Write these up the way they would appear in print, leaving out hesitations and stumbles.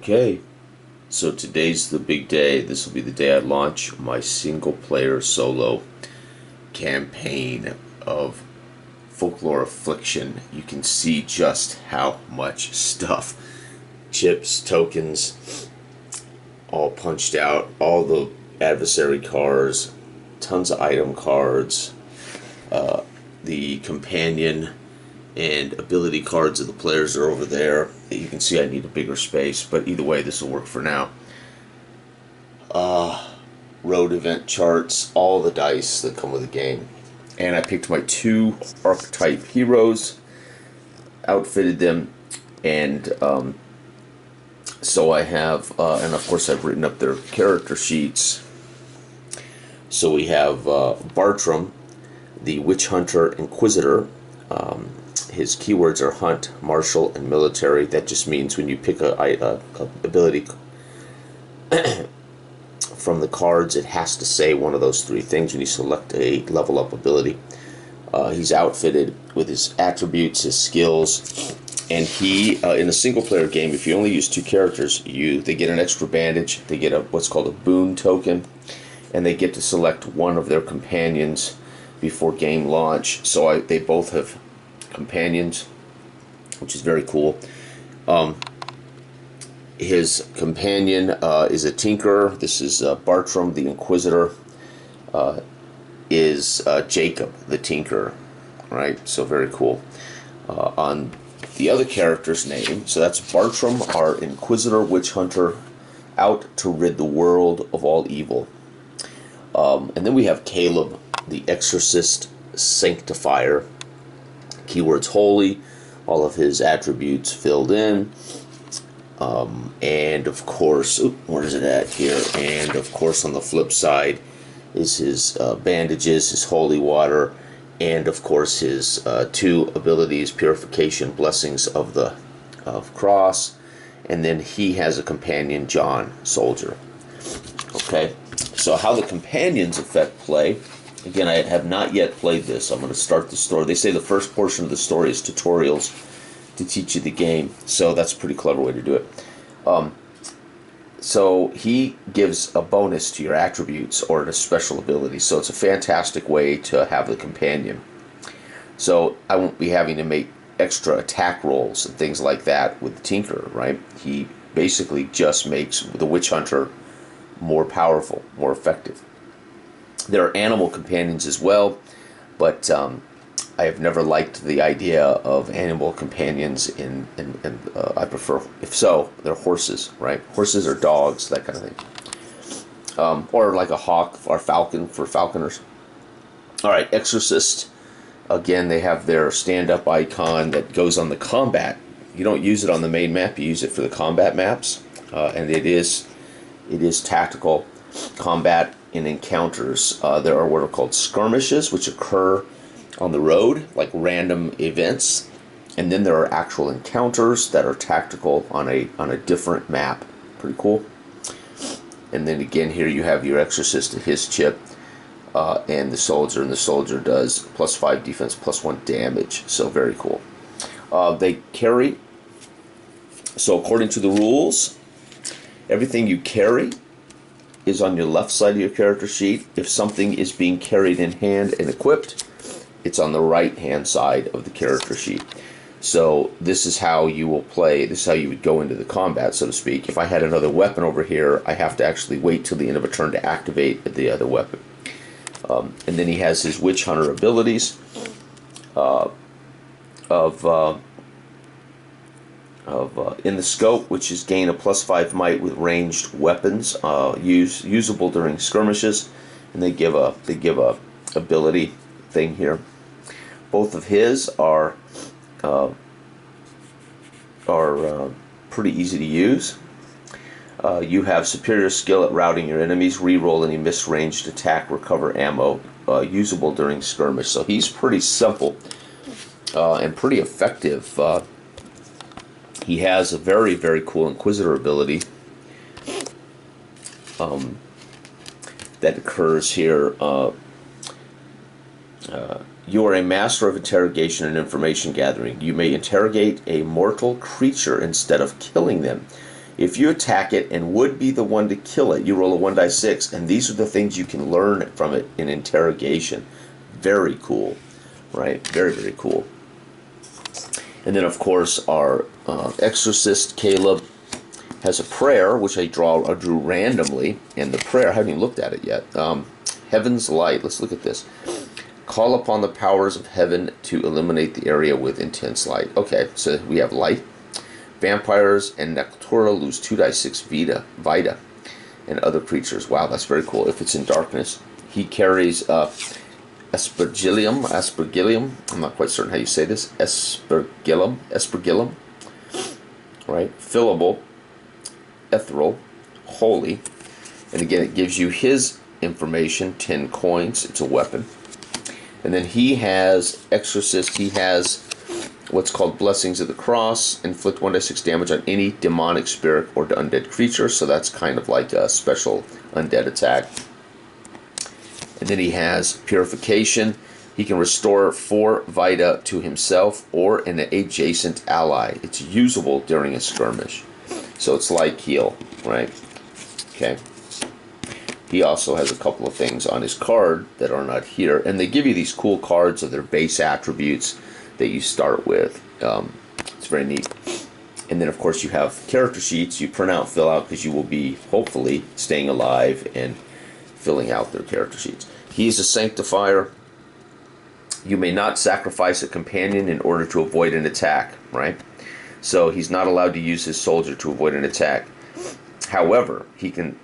Okay, so today's the big day. This will be the day I launch my single player solo campaign of Folklore Affliction. You can see just how much stuff. Chips, tokens, all punched out, all the adversary cards, tons of item cards, the companion and ability cards of the players are over there. You can see I need a bigger space, but either way, this will work for now. Road event charts, all the dice that come with the game. And I picked my two archetype heroes, outfitted them, and so I have, and of course I've written up their character sheets. So we have Bartram, the Witch Hunter Inquisitor. His keywords are hunt, martial, and military. That just means when you pick a ability from the cards, it has to say one of those three things when you select a level up ability. He's outfitted with his attributes, his skills, and he in a single player game, if you only use two characters, they get an extra bandage, they get what's called a boon token, and they get to select one of their companions before game launch. So they both have companions, which is very cool. His companion is a tinker. This is Bartram the Inquisitor. Is Jacob the tinker, right? So very cool. On the other character's name, so that's Bartram, our Inquisitor Witch Hunter, out to rid the world of all evil. And then we have Caleb, the Exorcist Sanctifier. Keywords holy, all of his attributes filled in. And of course, where is it at here? And of course, on the flip side is his bandages, his holy water, and of course his two abilities: purification, blessings of the cross, and then he has a companion, John, soldier. Okay, so how the companions affect play. Again, I have not yet played this. I'm going to start the story. They say the first portion of the story is tutorials to teach you the game, so that's a pretty clever way to do it. So he gives a bonus to your attributes or a special ability, so it's a fantastic way to have the companion. So I won't be having to make extra attack rolls and things like that with the Tinker, right? He basically just makes the Witch Hunter more powerful, more effective. There are animal companions as well, but I have never liked the idea of animal companions I prefer, if so, they're horses, right? Horses or dogs, that kind of thing. Or like a hawk or falcon for falconers. All right, Exorcist. Again, they have their stand-up icon that goes on the combat. You don't use it on the main map, you use it for the combat maps. And it is tactical combat in encounters. There are what are called skirmishes, which occur on the road, like random events, and then there are actual encounters that are tactical on a different map. Pretty cool. And then again, here you have your Exorcist, his chip, and the soldier does +5 defense, +1 damage. So very cool. They carry. So according to the rules, everything you carry is on your left side of your character sheet. If something is being carried in hand and equipped, it's on the right hand side of the character sheet. So this is how you will play. This is how you would go into the combat, so to speak. If I had another weapon over here, I have to actually wait till the end of a turn to activate the other weapon. And then he has his Witch Hunter abilities in the scope, which is gain a +5 might with ranged weapons, usable during skirmishes, and they give a ability thing here. Both of his are pretty easy to use. You have superior skill at routing your enemies, re-roll any misranged attack, recover ammo, usable during skirmish. So he's pretty simple and pretty effective. He has a very, very cool Inquisitor ability that occurs here. You are a master of interrogation and information gathering. You may interrogate a mortal creature instead of killing them. If you attack it and would be the one to kill it, you roll a 1d6, and these are the things you can learn from it in interrogation. Very cool, right? Very, very cool. And then, of course, our exorcist, Caleb, has a prayer, which I drew randomly, and the prayer, I haven't even looked at it yet. Heaven's light, let's look at this. Call upon the powers of heaven to illuminate the area with intense light. Okay, so we have light. Vampires and Nectura lose 2d6 Vita, and other creatures. Wow, that's very cool. If it's in darkness, he carries Aspergillium. I'm not quite certain how you say this. Aspergillum, right? Fillable, ethereal, holy, and again, it gives you his information. 10 coins. It's a weapon, and then he has exorcist. He has what's called Blessings of the Cross. Inflict 1d6 damage on any demonic spirit or undead creature. So that's kind of like a special undead attack. And then he has Purification. He can restore 4 Vita to himself or an adjacent ally. It's usable during a skirmish. So it's like heal, right? Okay. He also has a couple of things on his card that are not here. And they give you these cool cards of their base attributes that you start with. It's very neat. And then, of course, you have character sheets you print out, fill out, because you will be, hopefully, staying alive and filling out their character sheets. He is a sanctifier. You may not sacrifice a companion in order to avoid an attack, right? So he's not allowed to use his soldier to avoid an attack. However, he can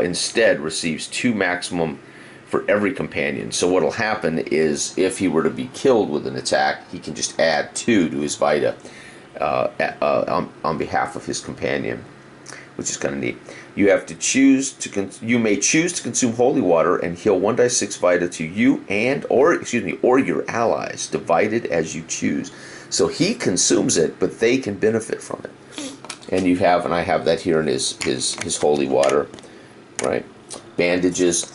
instead receives 2 maximum for every companion. So what'll happen is if he were to be killed with an attack, he can just add 2 to his Vita on behalf of his companion, which is kind of neat. You have to choose to you may choose to consume holy water and heal 1d6 Vita to you or your allies, divided as you choose. So he consumes it, but they can benefit from it. And I have that here in his holy water, right? Bandages.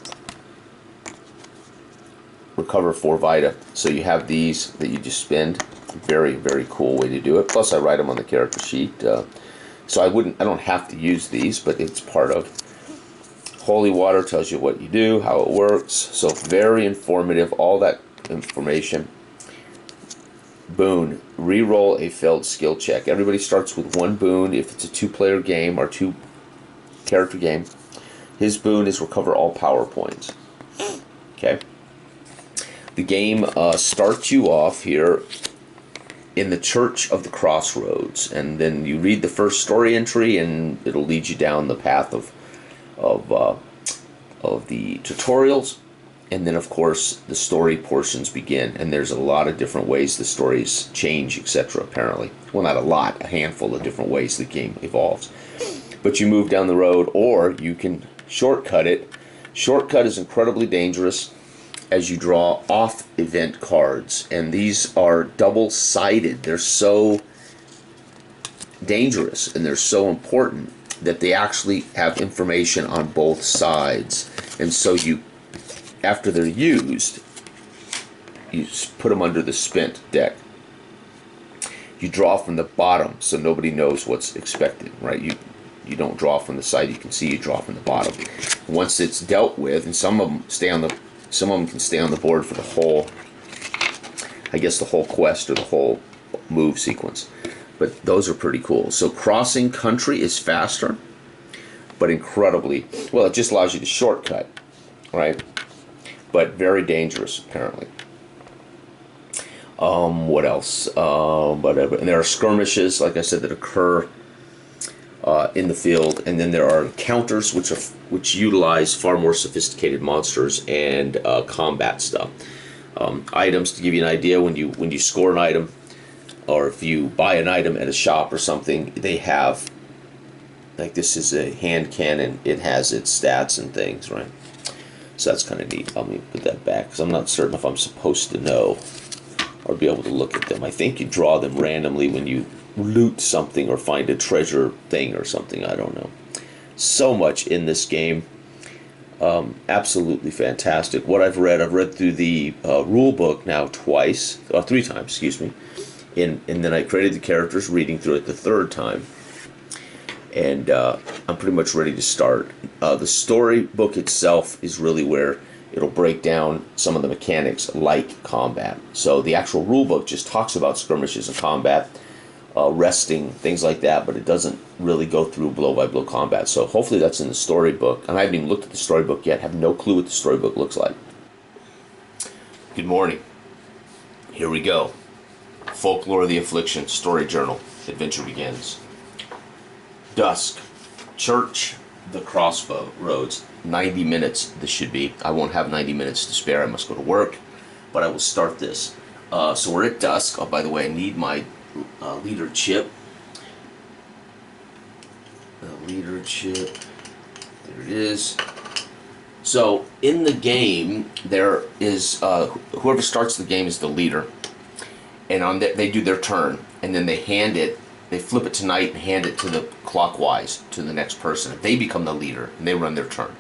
Recover 4 Vita. So you have these that you just spend. Very, very cool way to do it. Plus I write them on the character sheet. So I don't have to use these, but it's part of. Holy water tells you what you do, how it works. So very informative, all that information. Boon. Reroll a failed skill check. Everybody starts with 1 boon if it's a 2-player game or 2-character game. His boon is recover all power points. Okay. The game starts you off here in the Church of the Crossroads, and then you read the first story entry, and it'll lead you down the path of the tutorials, and then of course the story portions begin. And there's a lot of different ways the stories change, etc. Apparently, well, not a lot, a handful of different ways the game evolves. But you move down the road, or you can shortcut it. Shortcut is incredibly dangerous, as you draw off event cards, and these are double-sided. They're so dangerous and they're so important that they actually have information on both sides. And so you, after they're used, you put them under the spent deck. You draw from the bottom so nobody knows what's expected, right? You don't draw from the side you can see, you draw from the bottom. Once it's dealt with, and some of them can stay on the board for the whole, I guess, the whole quest or the whole move sequence. But those are pretty cool. So crossing country is faster, but incredibly, well, it just allows you to shortcut, right? But very dangerous, apparently. What else? Whatever. And there are skirmishes, like I said, that occur in the field, and then there are encounters which utilize far more sophisticated monsters and combat stuff. Items, to give you an idea, when you score an item, or if you buy an item at a shop or something, they have, like, this is a hand cannon. It has its stats and things, right? So that's kind of neat. Let me put that back because I'm not certain if I'm supposed to know or be able to look at them. I think you draw them randomly when you loot something or find a treasure thing or something. I don't know. So much in this game. Absolutely fantastic. What I've read through the rule book now twice, or 3 times, excuse me. And then I created the characters, reading through it the 3rd time. and I'm pretty much ready to start. The storybook itself is really where it'll break down some of the mechanics like combat. So the actual rulebook just talks about skirmishes and combat, resting, things like that, but it doesn't really go through blow-by-blow combat. So hopefully that's in the storybook. And I haven't even looked at the storybook yet, have no clue what the storybook looks like. Good morning. Here we go. Folklore of the Affliction, Story Journal. Adventure begins. Dusk. Church, the crossroads. 90 minutes this should be. I won't have 90 minutes to spare. I must go to work, but I will start this. So we're at dusk. Oh, by the way, I need my leader chip. The leader chip. There it is. So in the game, there is whoever starts the game is the leader, and on that they do their turn, and then they flip it to night and hand it to the clockwise to the next person. They become the leader and they run their turn.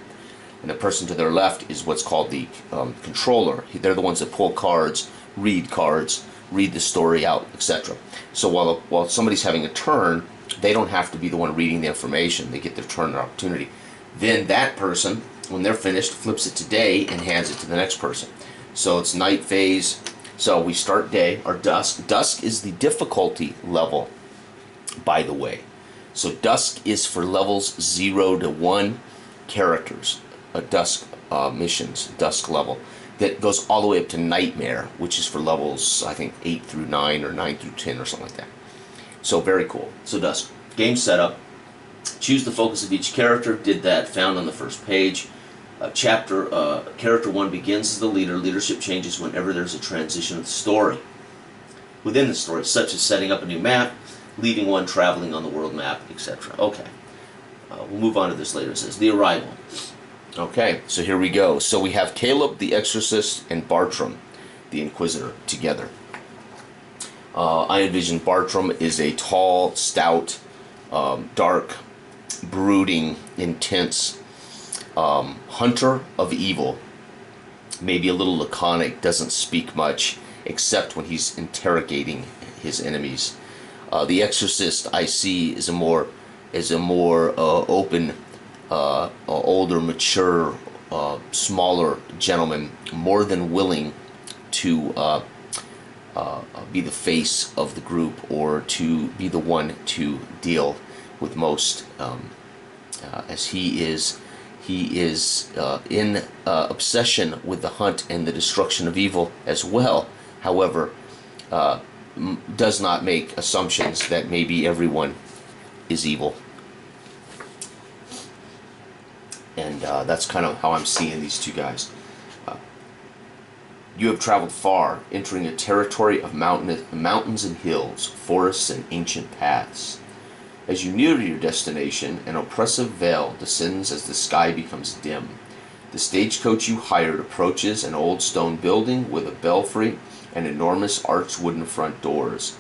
And the person to their left is what's called the controller. They're the ones that pull cards, read the story out, etc. So while somebody's having a turn, they don't have to be the one reading the information. They get their turn, their opportunity. Then that person, when they're finished, flips it to day and hands it to the next person. So it's night phase. So we start day, or dusk. Dusk is the difficulty level, by the way. So dusk is for levels 0 to 1 characters. Dusk missions, dusk level. That goes all the way up to nightmare, which is for levels, I think, 8 through 9 or 9 through 10 or something like that. So very cool. So dusk. Game setup. Choose the focus of each character. Did that. Found on the first page. Character 1 begins as the leader. Leadership changes whenever there's a transition of the story. Within the story, such as setting up a new map, leading one, traveling on the world map, etc. Okay. We'll move on to this later. It says, The Arrival. Okay, so here we go. So we have Caleb the Exorcist and Bartram the Inquisitor together. I envision Bartram is a tall, stout, dark, brooding, intense hunter of evil. Maybe a little laconic, doesn't speak much, except when he's interrogating his enemies. The Exorcist, I see, is a more open, older, mature, smaller gentleman, more than willing to be the face of the group or to be the one to deal with most, as he is in obsession with the hunt and the destruction of evil as well. However, does not make assumptions that maybe everyone is evil. And that's kind of how I'm seeing these two guys. You have traveled far, entering a territory of mountains and hills, forests and ancient paths. As you near your destination, an oppressive veil descends as the sky becomes dim. The stagecoach you hired approaches an old stone building with a belfry and enormous arched wooden front doors.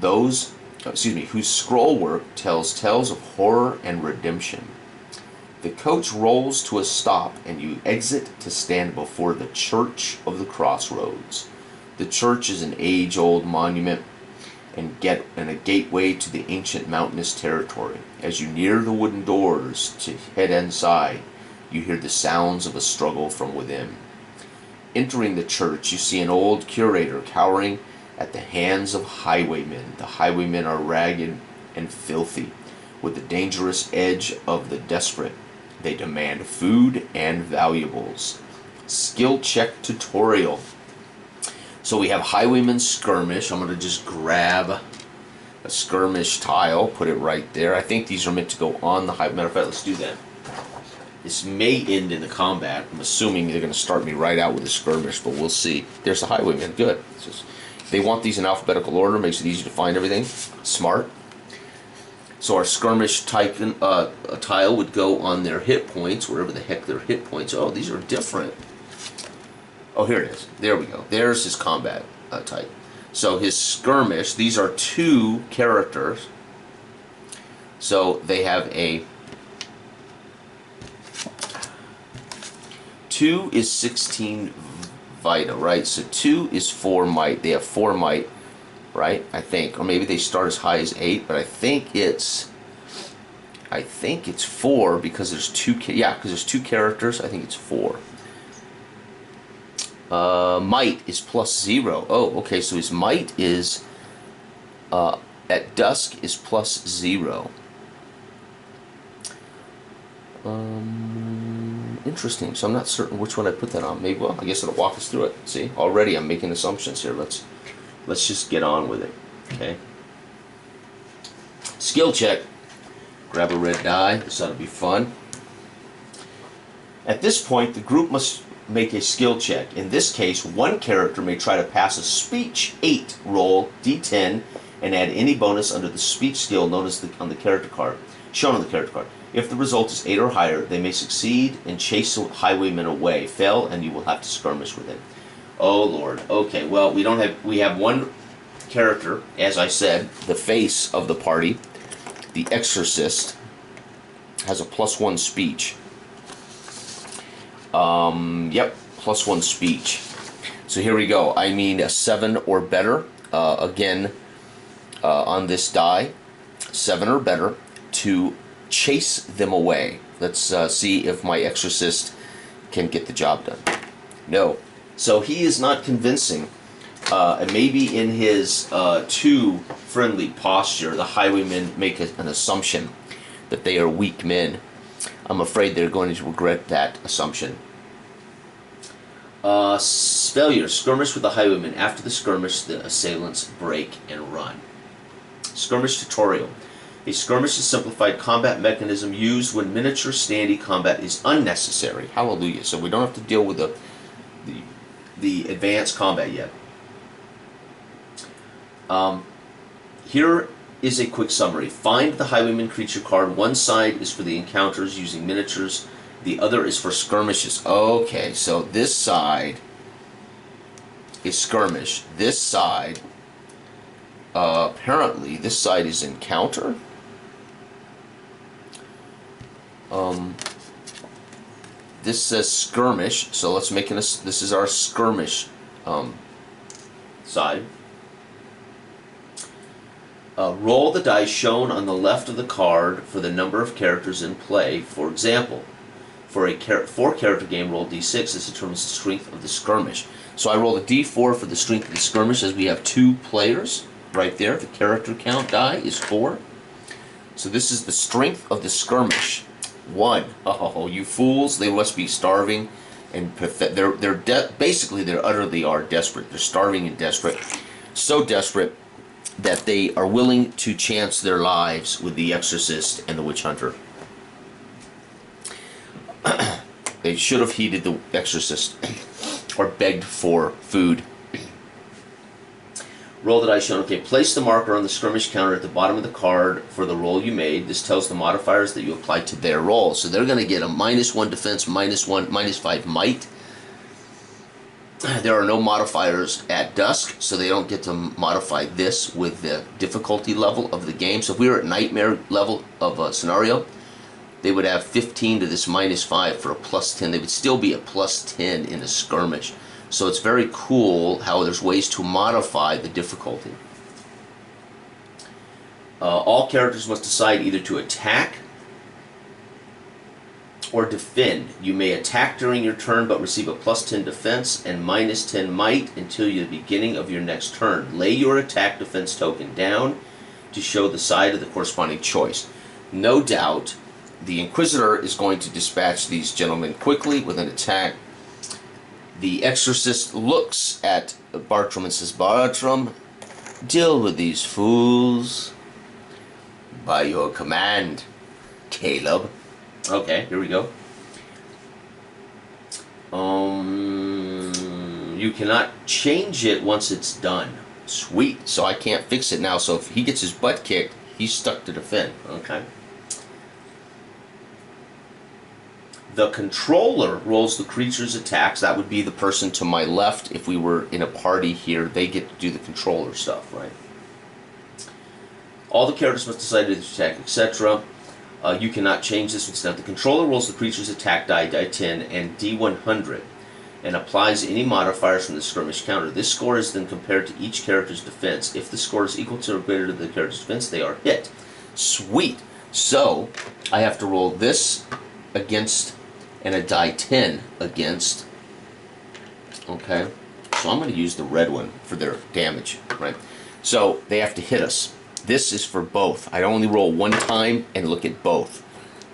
Whose scrollwork tells tales of horror and redemption. The coach rolls to a stop, and you exit to stand before the Church of the Crossroads. The church is an age-old monument and a gateway to the ancient mountainous territory. As you near the wooden doors to head inside, you hear the sounds of a struggle from within. Entering the church, you see an old curator cowering at the hands of highwaymen. The highwaymen are ragged and filthy, with the dangerous edge of the desperate. They demand food and valuables. Skill check tutorial. So we have Highwayman Skirmish. I'm going to just grab a skirmish tile, put it right there. I think these are meant to go on the highway. Matter of fact, let's do that. This may end in the combat. I'm assuming they're going to start me right out with a skirmish, but we'll see. There's the Highwayman. Good. They want these in alphabetical order. Makes it easy to find everything. Smart. So our skirmish tile would go on their hit points, wherever the heck their hit points. Oh, these are different. Oh, here it is. There we go. There's his combat type. So his skirmish, these are 2 characters. So they have a 2 is 16 Vita, right? So 2 is 4 might. They have 4 might, right? I think. Or maybe they start as high as 8, but I think it's I think it's 4 because there's two. Yeah, because there's 2 characters. I think it's 4. Might is +0. Oh, okay. So his might is at dusk is +0. Interesting. So I'm not certain which one I put that on. Maybe. Well, I guess it'll walk us through it. See, already I'm making assumptions here. Let's just get on with it. Okay. Skill check. Grab a red die. This ought to be fun. At this point, the group must make a skill check. In this case, one character may try to pass a speech 8 roll d10 and add any bonus under the speech skill known as on the character card, shown on the character card. If the result is 8 or higher, they may succeed and chase a highwayman away. Fail, and you will have to skirmish with him. Oh Lord. Okay. Well, we have one character, as I said, the face of the party, the exorcist, has a +1 speech. Yep, +1 speech. So here we go. I mean a 7 or better. Again, on this die, 7 or better to chase them away. Let's see if my exorcist can get the job done. No. So he is not convincing. And maybe in his too friendly posture, the highwaymen make an assumption that they are weak men. I'm afraid they're going to regret that assumption. Failure. Skirmish with the highwaymen. After the skirmish, the assailants break and run. Skirmish tutorial. A skirmish is a simplified combat mechanism used when miniature standee combat is unnecessary. Hallelujah. So we don't have to deal with the advanced combat yet. Here is a quick summary. Find the highwayman creature card. One side is for the encounters using miniatures. The other is for skirmishes. Okay, so this side is skirmish. This side, apparently, this side is encounter. This says skirmish, so let's make this is our skirmish side. Roll the dice shown on the left of the card for the number of characters in play. For example, for a 4-character game, roll d6. This determines the strength of the skirmish. So I roll a d4 for the strength of the skirmish, as we have 2 players right there. The character count die is 4. So this is the strength of the skirmish. 1. Oh, you fools! They must be starving and basically they're utterly are desperate. They're starving and desperate, so desperate that they are willing to chance their lives with the exorcist and the witch hunter. They should have heeded the exorcist or begged for food. Roll the dice shown. Okay, place the marker on the skirmish counter at the bottom of the card for the roll you made. This tells the modifiers that you applied to their roll. So they're going to get a -1 defense, -5 might. There are no modifiers at dusk, so they don't get to modify this with the difficulty level of the game. So if we were at nightmare level of a scenario, they would have 15 to this -5 for a +10. They would still be a +10 in a skirmish. So it's very cool how there's ways to modify the difficulty. All characters must decide either to attack or defend. You may attack during your turn but receive a +10 defense and -10 might until the beginning of your next turn. Lay your attack defense token down to show the side of the corresponding choice. No doubt the Inquisitor is going to dispatch these gentlemen quickly with an attack. The exorcist looks at Bartram and says, "Bartram, deal with these fools by your command, Caleb." Okay, here we go. You cannot change it once it's done. Sweet. So I can't fix it now. So if he gets his butt kicked, he's stuck to defend. Okay. The controller rolls the creature's attacks. That would be the person to my left. If we were in a party here, they get to do the controller stuff, right? All the characters must decide to attack, etc. You cannot change this instead. The controller rolls the creature's attack die 10, and D100, and applies any modifiers from the skirmish counter. This score is then compared to each character's defense. If the score is equal to or greater to the character's defense, they are hit. Sweet. So I have to roll this against and a die 10 against. Okay, so I'm going to use the red one for their damage, right? So they have to hit us. This is for both. I only roll one time and look at both,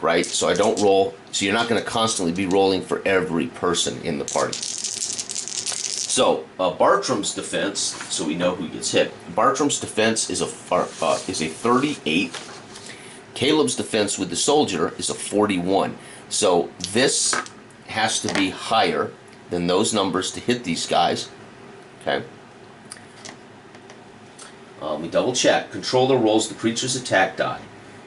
right? So I don't roll, so you're not going to constantly be rolling for every person in the party. So Bartram's defense, so we know who gets hit. Bartram's defense is a 38. Caleb's defense with the soldier is a 41. So this has to be higher than those numbers to hit these guys. Okay. We double check. Controller rolls the creature's attack die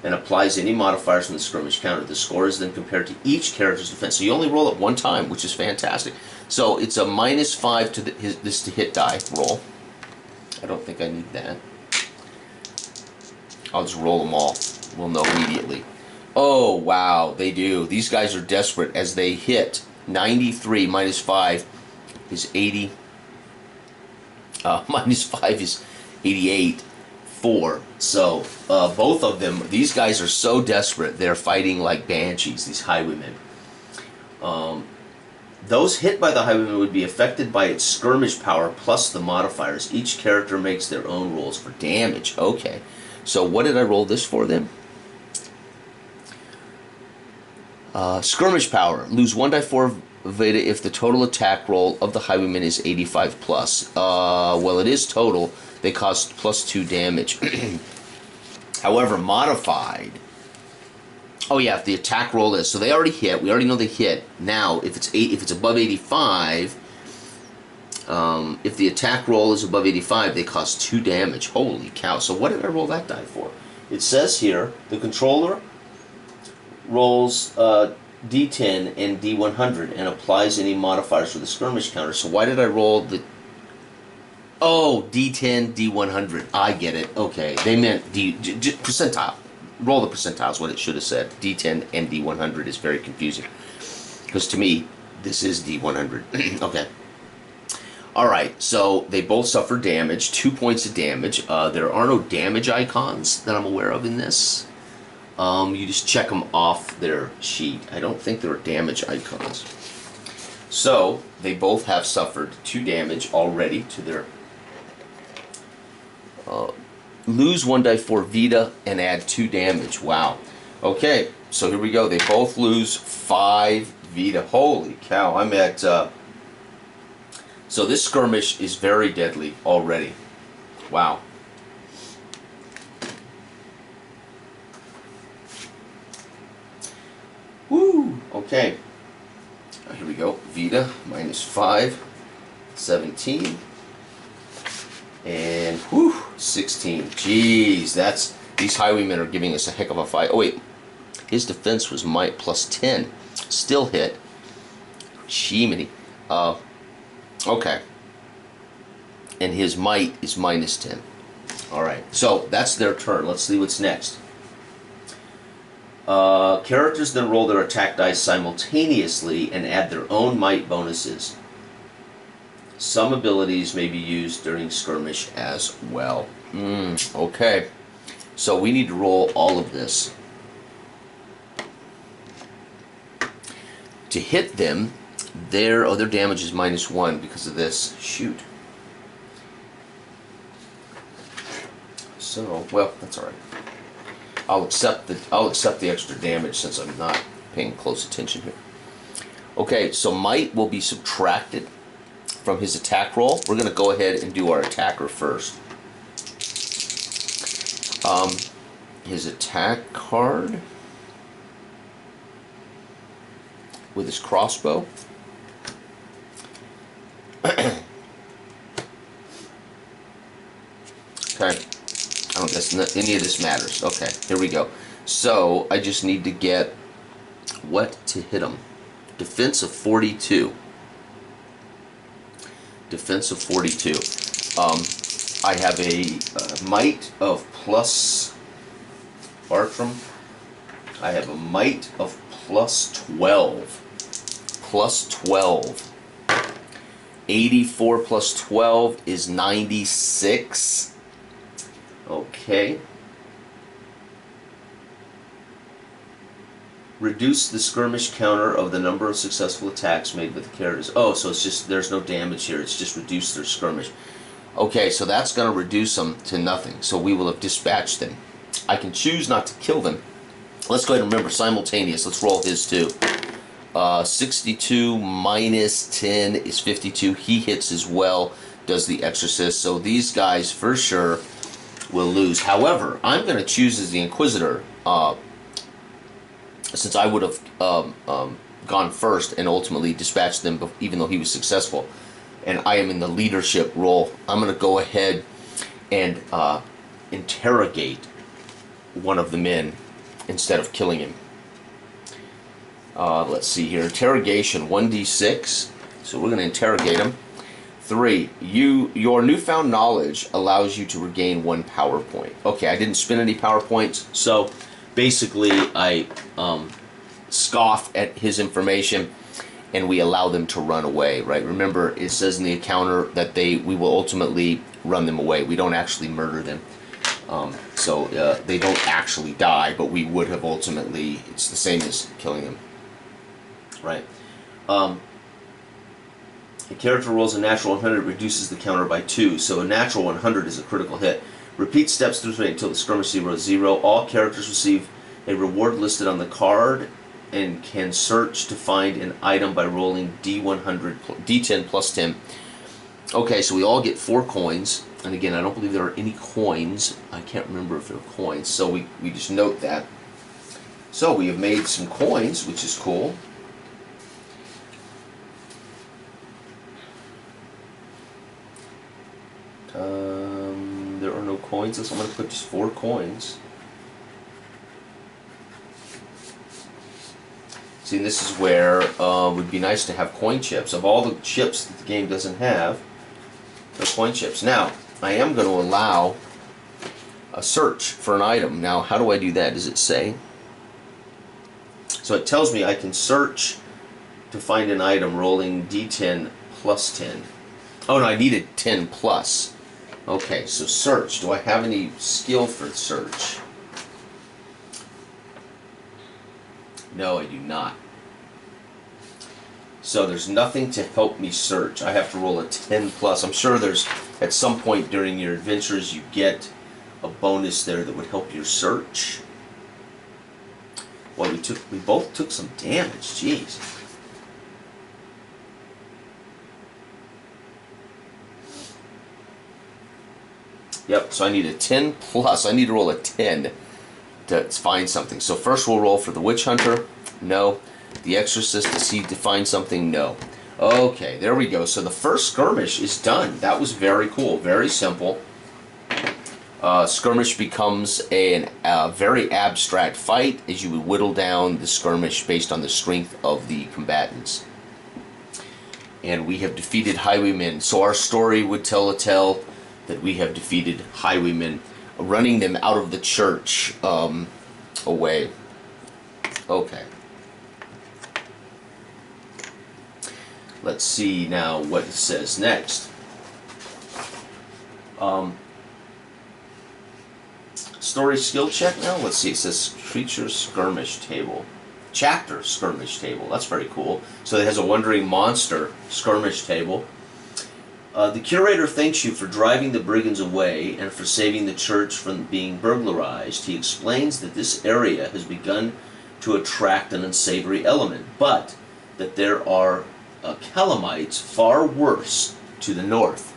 and applies any modifiers from the skirmish counter. The score is then compared to each character's defense. So you only roll it one time, which is fantastic. So it's a -5 to this to hit die roll. I don't think I need that. I'll just roll them all. We'll know immediately. Oh, wow, they do. These guys are desperate as they hit. 93 -5 is 80. -5 is 88. 4. So both of them, these guys are so desperate, they're fighting like banshees, these highwaymen. Those hit by the highwayman would be affected by its skirmish power plus the modifiers. Each character makes their own rolls for damage. Okay. So what did I roll this for then? Skirmish power. Lose 1 die 4 Veda if the total attack roll of the highwayman is 85 plus. Well, it is total. They cost +2 damage. However, modified. Oh yeah, if the attack roll is, so they already hit. We already know they hit. Now, if it's above 85, if the attack roll is above 85, they cost 2 damage. Holy cow! So what did I roll that die for? It says here the controller rolls D10 and D100 and applies any modifiers for the skirmish counter. So why did I roll the? Oh, D10, D100. I get it. Okay, they meant percentile. Roll the percentiles, what it should have said. D10 and D100 is very confusing. Because to me, this is D100. Okay. Alright, so they both suffer damage. 2 points of damage. There are no damage icons that I'm aware of in this. You just check them off their sheet. I don't think there are damage icons. So, they both have suffered 2 damage already to their... lose 1 die 4 Vita and add 2 damage. Wow. Okay, so here we go. They both lose 5 Vita. Holy cow. I'm at... So this skirmish is very deadly already. Wow. Woo! Okay. Here we go. Vita, -5. 17. And, whew, 16. Jeez, these highwaymen are giving us a heck of a fight. Oh, wait. His defense was might +10. Still hit. Jiminy. Okay. And his might is -10. Alright, so that's their turn. Let's see what's next. Characters then roll their attack dice simultaneously and add their own might bonuses. Some abilities may be used during skirmish as well. Okay. So we need to roll all of this. To hit them, their damage is -1 because of this. Shoot. So, well, that's alright. I'll accept the extra damage since I'm not paying close attention here. Okay, so might will be subtracted from his attack roll. We're going to go ahead and do our attacker first. His attack card with his crossbow. Okay. I don't guess any of this matters. Okay, here we go. So I just need to get what to hit him. Defense of 42. Defense of 42. I have a might of plus Bartram. I have a might of +12. +12. 84 +12 is 96. Okay. Reduce the skirmish counter of the number of successful attacks made with the characters. Oh, so it's just, there's no damage here. It's just reduce their skirmish. Okay, so that's going to reduce them to nothing. So we will have dispatched them. I can choose not to kill them. Let's go ahead and remember, simultaneous. Let's roll his too. 62 minus 10 is 52. He hits as well, does the exorcist. So these guys for sure will lose. However, I'm going to choose as the Inquisitor, since I would have gone first and ultimately dispatched them even though he was successful. And I am in the leadership role. I'm going to go ahead and interrogate one of the men instead of killing him. Let's see here. Interrogation, 1d6. So we're going to interrogate him. 3. Your newfound knowledge allows you to regain 1 power point. Okay, I didn't spend any power points, so basically I scoff at his information and we allow them to run away, right? Remember, it says in the encounter that we will ultimately run them away. We don't actually murder them. So they don't actually die, but we would have ultimately, it's the same as killing them, right? A character rolls a natural 100, reduces the counter by 2, so a natural 100 is a critical hit. Repeat steps through until the skirmish 0 is 0. All characters receive a reward listed on the card and can search to find an item by rolling D10 plus 10. Okay, so we all get 4 coins. And again, I don't believe there are any coins. I can't remember if there are coins, so we just note that. So we have made some coins, which is cool. There are no coins, so I'm going to put just 4 coins. See, this is where it would be nice to have coin chips. Of all the chips that the game doesn't have, they're coin chips. Now, I am going to allow a search for an item. Now, how do I do that? Does it say? So it tells me I can search to find an item rolling D10 plus 10. Oh, no, I needed 10 plus. Okay, so search. Do I have any skill for search? No, I do not. So there's nothing to help me search. I have to roll a 10 plus. I'm sure there's, at some point during your adventures, you get a bonus there that would help your search. Well, we both took some damage. Jeez. Yep, so I need a 10 plus. I need to roll a 10 to find something. So first we'll roll for the Witch Hunter. No. The Exorcist to find something. No. Okay, there we go. So the first skirmish is done. That was very cool. Very simple. Skirmish becomes a very abstract fight as you would whittle down the skirmish based on the strength of the combatants. And we have defeated highwaymen. So our story would tell a tale that we have defeated highwaymen, running them out of the church away. Okay. Let's see now what it says next. Story skill check now. Let's see. It says creature skirmish table. Chapter skirmish table. That's very cool. So it has a wandering monster skirmish table. The curator thanks you for driving the brigands away and for saving the church from being burglarized. He explains that this area has begun to attract an unsavory element, but that there are Calamites far worse to the north.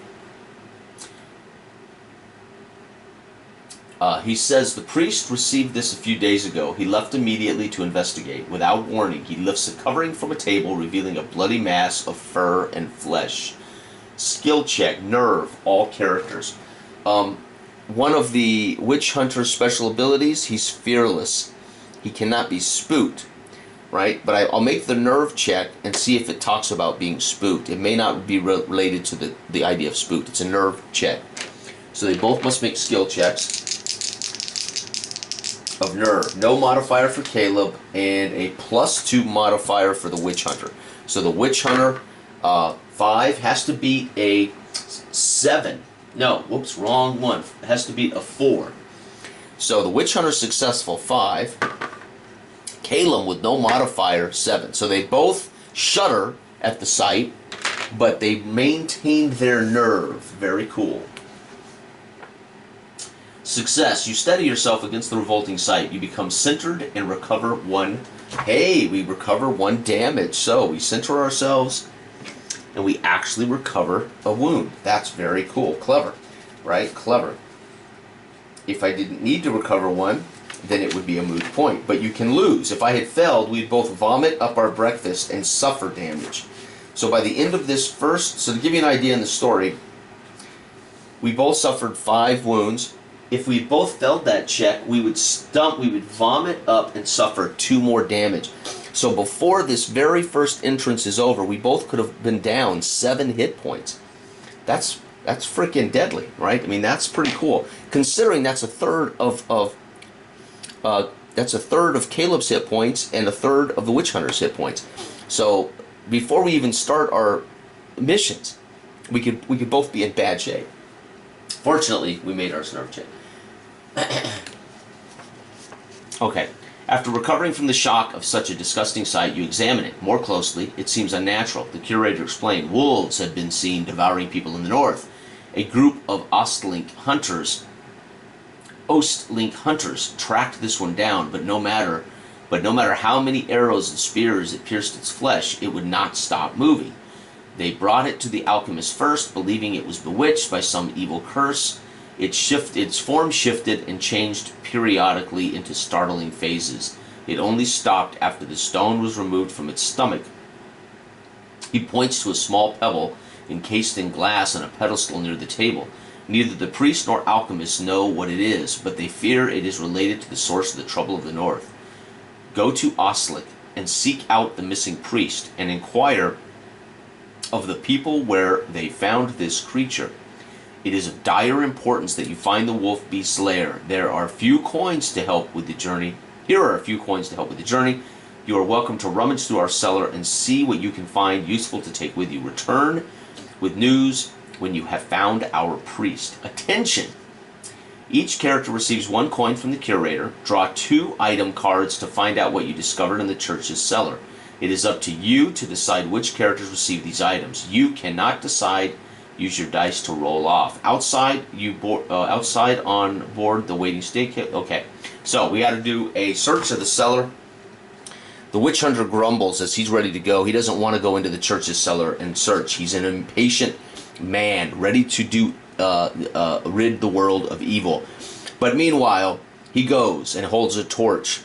He says the priest received this a few days ago. He left immediately to investigate. Without warning, he lifts a covering from a table, revealing a bloody mass of fur and flesh. Skill check, nerve, all characters. One of the Witch Hunter's special abilities, he's fearless. He cannot be spooked, right? But I'll make the nerve check and see if it talks about being spooked. It may not be related to the idea of spooked. It's a nerve check. So they both must make skill checks of nerve. No modifier for Caleb, and a +2 modifier for the Witch Hunter. So the Witch Hunter, 5 has to beat a 7. No, whoops, wrong one. It has to beat a 4. So the Witch Hunter successful, 5. Calum with no modifier, 7. So they both shudder at the sight, but they maintained their nerve. Very cool. Success. You steady yourself against the revolting sight. You become centered and recover 1. Hey, we recover 1 damage. So we center ourselves and we actually recover a wound. That's very cool. Clever, right? Clever. If I didn't need to recover 1, then it would be a moot point. But you can lose. If I had failed, we'd both vomit up our breakfast and suffer damage. So by the end of this so to give you an idea in the story, we both suffered 5 wounds. If we both failed that check, we would vomit up and suffer 2 more damage. So before this very first entrance is over, we both could have been down 7 hit points. That's freaking deadly, right? I mean, that's pretty cool. Considering that's a third of Caleb's hit points and a third of the Witch Hunter's hit points. So before we even start our missions, we could both be in bad shape. Fortunately, we made our nerve check. Okay. After recovering from the shock of such a disgusting sight, you examine it more closely. It seems unnatural. The curator explained wolves had been seen devouring people in the north. A group of Ostlink hunters tracked this one down, but no matter how many arrows and spears it pierced its flesh, it would not stop moving. They brought it to the alchemist first, believing it was bewitched by some evil curse. Its form shifted and changed periodically into startling phases. It only stopped after the stone was removed from its stomach. He points to a small pebble encased in glass on a pedestal near the table. Neither the priest nor alchemist know what it is, but they fear it is related to the source of the trouble of the north. Go to Oslic and seek out the missing priest and inquire of the people where they found this creature. It is of dire importance that you find the wolf beast's lair. There are a few coins to help with the journey. Here are a few coins to help with the journey. You are welcome to rummage through our cellar and see what you can find useful to take with you. Return with news when you have found our priest. Attention! Each character receives 1 coin from the curator. Draw 2 item cards to find out what you discovered in the church's cellar. It is up to you to decide which characters receive these items. You cannot decide. Use your dice to roll off. Outside on board the waiting staircase. Okay, so we got to do a search of the cellar. The witch hunter grumbles as he's ready to go. He doesn't want to go into the church's cellar and search. He's an impatient man, ready to rid the world of evil. But meanwhile, he goes and holds a torch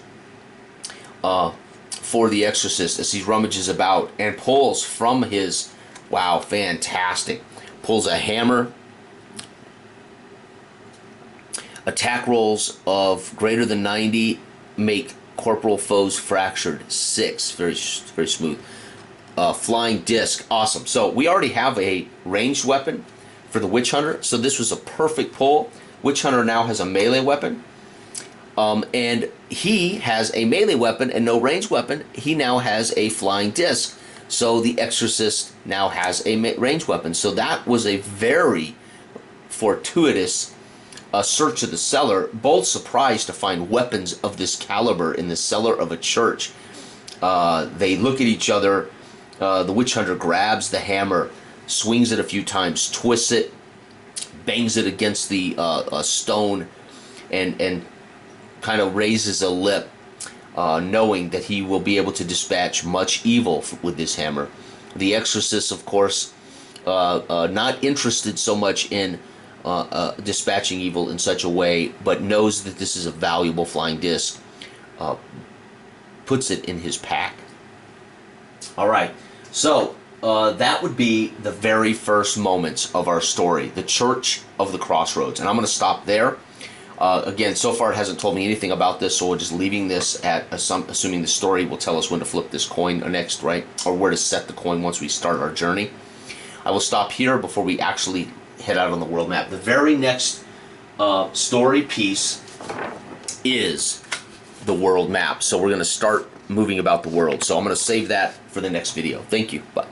for the exorcist as he rummages about and pulls from his, wow, fantastic, pulls a hammer. Attack rolls of greater than 90 make corporal foes fractured. 6, very smooth. Flying disc, awesome. So we already have a ranged weapon for the witch hunter, so this was a perfect pull. Witch hunter now has a melee weapon, and he has a melee weapon and no ranged weapon. He now has a flying disc, so the exorcist now has a ranged weapon. So that was a very fortuitous search of the cellar. Both surprised to find weapons of this caliber in the cellar of a church. They look at each other. The witch hunter grabs the hammer, swings it a few times, twists it, bangs it against the stone, and kind of raises a lip, knowing that he will be able to dispatch much evil with this hammer. The exorcist, of course, not interested so much in dispatching evil in such a way, but knows that this is a valuable flying disc, puts it in his pack. All right, so that would be the very first moments of our story, the Church of the Crossroads, and I'm going to stop there. Again, so far it hasn't told me anything about this, so we're just leaving this at assuming the story will tell us when to flip this coin next, right? Or where to set the coin once we start our journey. I will stop here before we actually head out on the world map. The very next story piece is the world map. So we're going to start moving about the world. So I'm going to save that for the next video. Thank you. Bye.